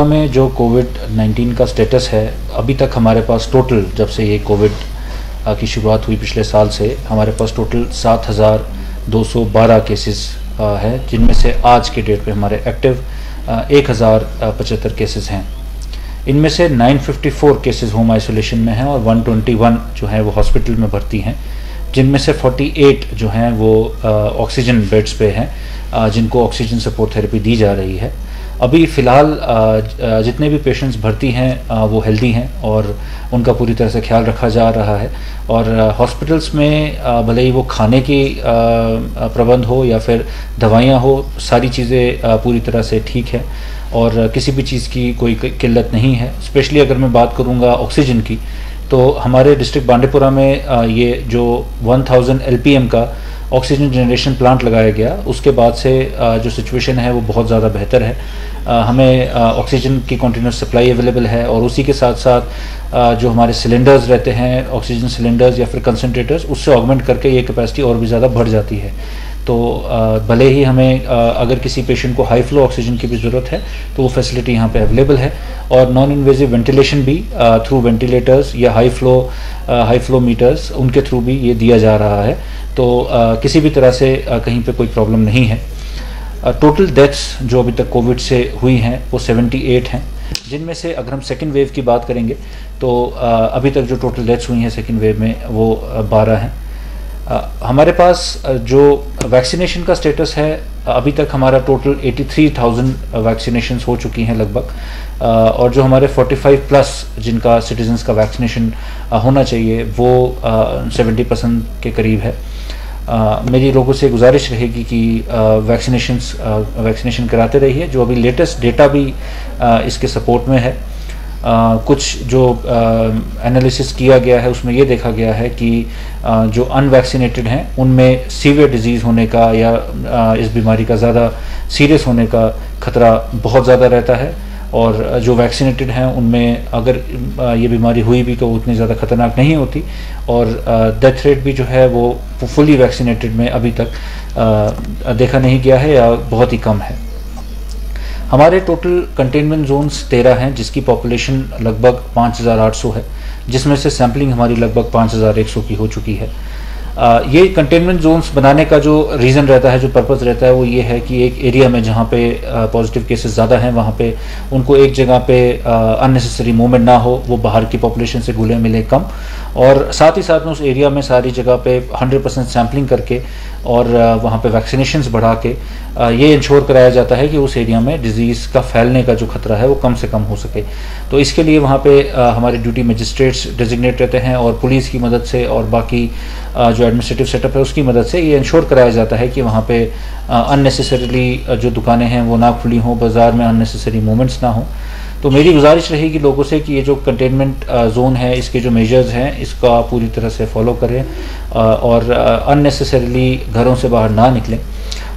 में जो कोविड-19 का स्टेटस है, अभी तक हमारे पास टोटल जब से ये कोविड की शुरुआत हुई पिछले साल से हमारे पास टोटल 7,212 केसेस है, जिनमें से आज के डेट पे हमारे एक्टिव 1,075 केसेस हैं। इनमें से 954 केसेस होम आइसोलेशन में हैं और 121 जो हैं वो हॉस्पिटल में भर्ती हैं, जिनमें से 48 जो हैं वो ऑक्सीजन बेड्स पे हैं, जिनको ऑक्सीजन सपोर्ट थेरेपी दी जा रही है। अभी फ़िलहाल जितने भी पेशेंट्स भर्ती हैं वो हेल्दी हैं और उनका पूरी तरह से ख्याल रखा जा रहा है। और हॉस्पिटल्स में भले ही वो खाने की प्रबंध हो या फिर दवाइयाँ हो, सारी चीज़ें पूरी तरह से ठीक है और किसी भी चीज़ की कोई किल्लत नहीं है। स्पेशली अगर मैं बात करूँगा ऑक्सीजन की, तो हमारे डिस्ट्रिक्ट बांडीपुरा में ये जो 1000 LPM का ऑक्सीजन जनरेशन प्लांट लगाया गया, उसके बाद से जो सिचुएशन है वो बहुत ज़्यादा बेहतर है। हमें ऑक्सीजन की कंटिन्यूस सप्लाई अवेलेबल है और उसी के साथ साथ जो हमारे सिलेंडर्स रहते हैं, ऑक्सीजन सिलेंडर्स या फिर कंसनट्रेटर्स, उससे ऑगमेंट करके ये कैपेसिटी और भी ज़्यादा बढ़ जाती है। तो भले ही हमें अगर किसी पेशेंट को हाई फ्लो ऑक्सीजन की भी ज़रूरत है तो वो फैसिलिटी यहाँ पे अवेलेबल है। और नॉन इन्वेजिव वेंटिलेशन भी थ्रू वेंटिलेटर्स या हाई फ्लो मीटर्स, उनके थ्रू भी ये दिया जा रहा है। तो किसी भी तरह से कहीं पे कोई प्रॉब्लम नहीं है। टोटल डेथ्स जो अभी तक कोविड से हुई हैं वो 78 हैं, जिनमें से अगर हम सेकेंड वेव की बात करेंगे तो अभी तक जो टोटल डेथ्स हुई हैं सेकेंड वेव में वो 12 हैं। हमारे पास जो वैक्सीनेशन का स्टेटस है, अभी तक हमारा टोटल 83,000 वैक्सीनेशंस हो चुकी हैं लगभग, और जो हमारे 45+ जिनका सिटीजन्स का वैक्सीनेशन होना चाहिए वो 70% के करीब है। मेरी लोगों से गुजारिश रहेगी कि वैक्सीनेशन कराते रहिए। जो अभी लेटेस्ट डेटा भी इसके सपोर्ट में है, कुछ जो एनालिसिस किया गया है उसमें ये देखा गया है कि जो अनवैक्सीनेटेड हैं उनमें सीवियर डिजीज़ होने का या इस बीमारी का ज़्यादा सीरियस होने का खतरा बहुत ज़्यादा रहता है, और जो वैक्सीनेटेड हैं उनमें अगर ये बीमारी हुई भी तो उतनी ज़्यादा खतरनाक नहीं होती, और डेथ रेट भी जो है वो फुली वैक्सीनेटेड में अभी तक देखा नहीं गया है या बहुत ही कम है। हमारे टोटल कंटेनमेंट जोन्स 13 हैं, जिसकी पॉपुलेशन लगभग 5,800 है, जिसमें से सैम्पलिंग हमारी लगभग 5,100 की हो चुकी है। ये कंटेनमेंट जोन्स बनाने का जो रीज़न रहता है, जो पर्पज़ रहता है, वो ये है कि एक एरिया में जहाँ पे पॉजिटिव केसेस ज़्यादा हैं वहाँ पे उनको एक जगह पे अननेसेसरी मूवमेंट ना हो, वो बाहर की पॉपुलेशन से घुले मिले कम, और साथ ही साथ में उस एरिया में सारी जगह पे 100% सैम्पलिंग करके और वहाँ पे वैक्सीनेशंस बढ़ा के ये इंश्योर कराया जाता है कि उस एरिया में डिजीज़ का फैलने का जो खतरा है वो कम से कम हो सके। तो इसके लिए वहाँ पे हमारे ड्यूटी मजिस्ट्रेट्स डेजिग्नेट रहते हैं और पुलिस की मदद से और बाकी जो एडमिनिस्ट्रेटिव सेटअप है उसकी मदद से ये इंश्योर कराया जाता है कि वहाँ पे अननेसेसरीली जो दुकानें हैं वो ना खुली हों, बाज़ार में अननेसेसरी मूवमेंट्स ना हों। तो मेरी गुजारिश रहेगी लोगों से कि ये जो कंटेनमेंट जोन है, इसके जो मेजर्स हैं इसका पूरी तरह से फॉलो करें और अननेसेसरीली घरों से बाहर ना निकलें।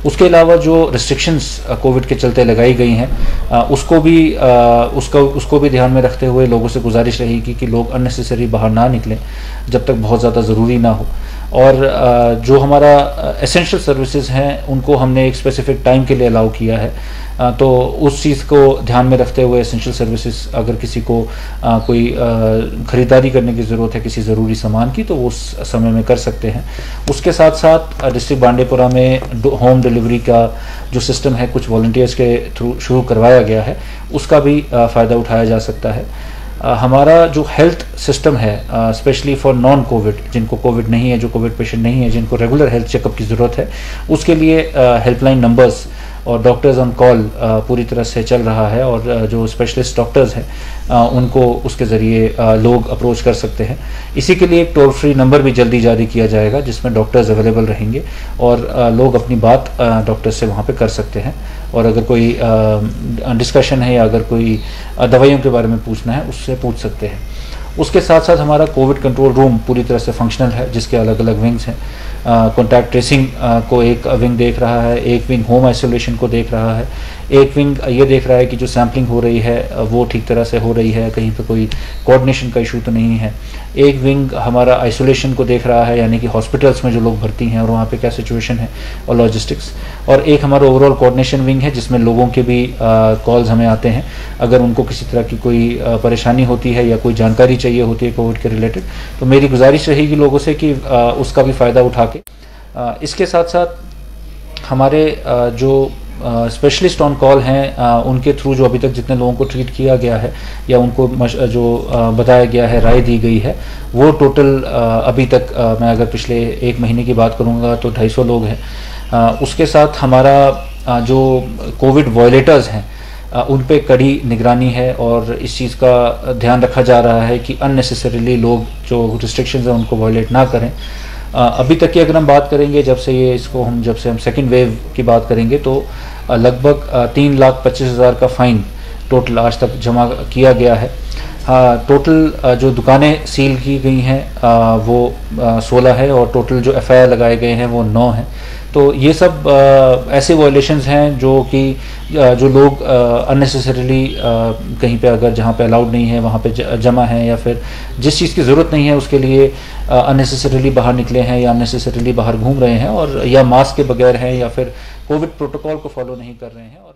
उसके अलावा जो रिस्ट्रिक्शंस कोविड के चलते लगाई गई हैं उसको भी ध्यान में रखते हुए लोगों से गुजारिश रहेगी कि लोग अननेसेसरी बाहर ना निकलें जब तक बहुत ज़्यादा ज़रूरी ना हो। और जो हमारा एसेंशियल सर्विसेज हैं उनको हमने एक स्पेसिफिक टाइम के लिए अलाउ किया है, तो उस चीज़ को ध्यान में रखते हुए एसेंशियल सर्विसेज अगर किसी को कोई ख़रीदारी करने की ज़रूरत है किसी ज़रूरी सामान की तो वो उस समय में कर सकते हैं। उसके साथ साथ डिस्ट्रिक्ट बांडीपुरा में होम डिलीवरी का जो सिस्टम है कुछ वॉलंटियर्स के थ्रू शुरू करवाया गया है, उसका भी फ़ायदा उठाया जा सकता है। हमारा जो हेल्थ सिस्टम है स्पेशली फॉर नॉन कोविड, जिनको कोविड नहीं है, जो कोविड पेशेंट नहीं है, जिनको रेगुलर हेल्थ चेकअप की ज़रूरत है, उसके लिए हेल्पलाइन नंबर्स और डॉक्टर्स ऑन कॉल पूरी तरह से चल रहा है, और जो स्पेशलिस्ट डॉक्टर्स हैं उनको उसके ज़रिए लोग अप्रोच कर सकते हैं। इसी के लिए एक टोल फ्री नंबर भी जल्दी जारी किया जाएगा जिसमें डॉक्टर्स अवेलेबल रहेंगे और लोग अपनी बात डॉक्टर से वहाँ पे कर सकते हैं, और अगर कोई डिस्कशन है या अगर कोई दवाइयों के बारे में पूछना है उससे पूछ सकते हैं। उसके साथ साथ हमारा कोविड कंट्रोल रूम पूरी तरह से फंक्शनल है, जिसके अलग अलग विंग्स हैं। कॉन्टैक्ट ट्रेसिंग को एक विंग देख रहा है, एक विंग होम आइसोलेशन को देख रहा है, एक विंग ये देख रहा है कि जो सैम्पलिंग हो रही है वो ठीक तरह से हो रही है, कहीं पे कोई कोऑर्डिनेशन का इशू तो नहीं है। एक विंग हमारा आइसोलेशन को देख रहा है, यानी कि हॉस्पिटल्स में जो लोग भर्ती हैं और वहाँ पे क्या सिचुएशन है और लॉजिस्टिक्स। और एक हमारा ओवरऑल कोऑर्डिनेशन विंग है, जिसमें लोगों के भी कॉल्स हमें आते हैं अगर उनको किसी तरह की कोई परेशानी होती है या कोई जानकारी चाहिए होती है कोविड के रिलेटेड, तो मेरी गुजारिश रहेगी लोगों से कि उसका भी फ़ायदा उठा के। इसके साथ साथ हमारे जो स्पेशलिस्ट ऑन कॉल हैं, उनके थ्रू जो अभी तक जितने लोगों को ट्रीट किया गया है या उनको जो बताया गया है, राय दी गई है, वो टोटल अभी तक मैं अगर पिछले 1 महीने की बात करूँगा तो 250 लोग हैं। उसके साथ हमारा जो कोविड वॉयलेटर्स हैं उन पे कड़ी निगरानी है और इस चीज़ का ध्यान रखा जा रहा है कि अननेसेसरीली लोग जो रिस्ट्रिक्शंस हैं उनको वॉयलेट ना करें। अभी तक की अगर हम बात करेंगे, जब से हम सेकेंड वेव की बात करेंगे तो लगभग 3,25,000 का फ़ाइन टोटल आज तक जमा किया गया है। टोटल जो दुकानें सील की गई हैं वो 16 है और टोटल जो FIR लगाए गए हैं वो 9 हैं। तो ये सब ऐसे वायलेशंस हैं जो कि जो लोग अननेसेसरीली कहीं पे अगर जहाँ पे अलाउड नहीं है वहाँ पे जमा हैं या फिर जिस चीज़ की ज़रूरत नहीं है उसके लिए अननेसेसरीली बाहर निकले हैं या अननेसेसरीली बाहर घूम रहे हैं और या मास्क के बगैर हैं या फिर कोविड प्रोटोकॉल को फॉलो नहीं कर रहे हैं। और